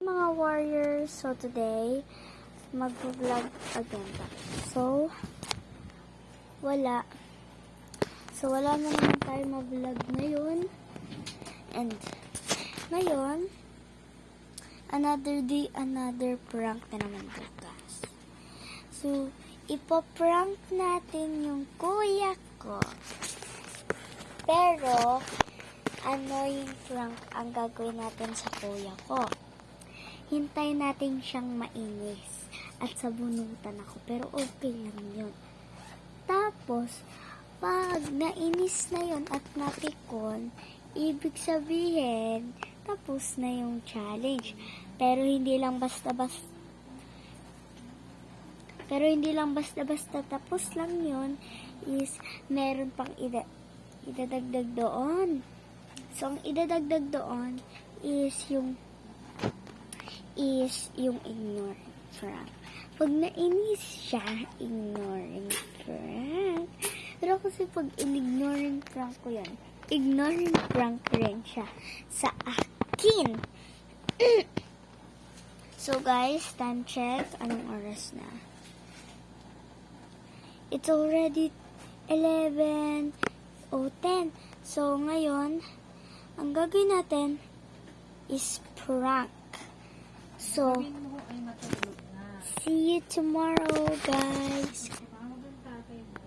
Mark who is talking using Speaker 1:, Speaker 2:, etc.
Speaker 1: Mga warriors, so today mag-vlog again tayo. Wala na naman tayo mag-vlog ngayon. And ngayon, another day, another prank na naman to, guys. So, ipoprank natin yung kuya ko. Pero, yung prank ang gagawin natin sa kuya ko. Hintay natin siyang mainis at sabunutan ako, pero okay lang yun. Tapos, pag nainis na yun at napikon, ibig sabihin, tapos na yung challenge. Pero hindi lang basta-basta tapos lang yun, is meron pang idadagdag doon. So, ang idadagdag doon is yung ignoring prank. Pag nainis siya, ignoring prank. Pero kasi pag ignoring prank ko yan, ignoring prank rin siya sa akin. So guys, time check. Anong oras na? It's already 11 o 10. So ngayon, ang gagawin natin is prank. So, see you tomorrow, guys.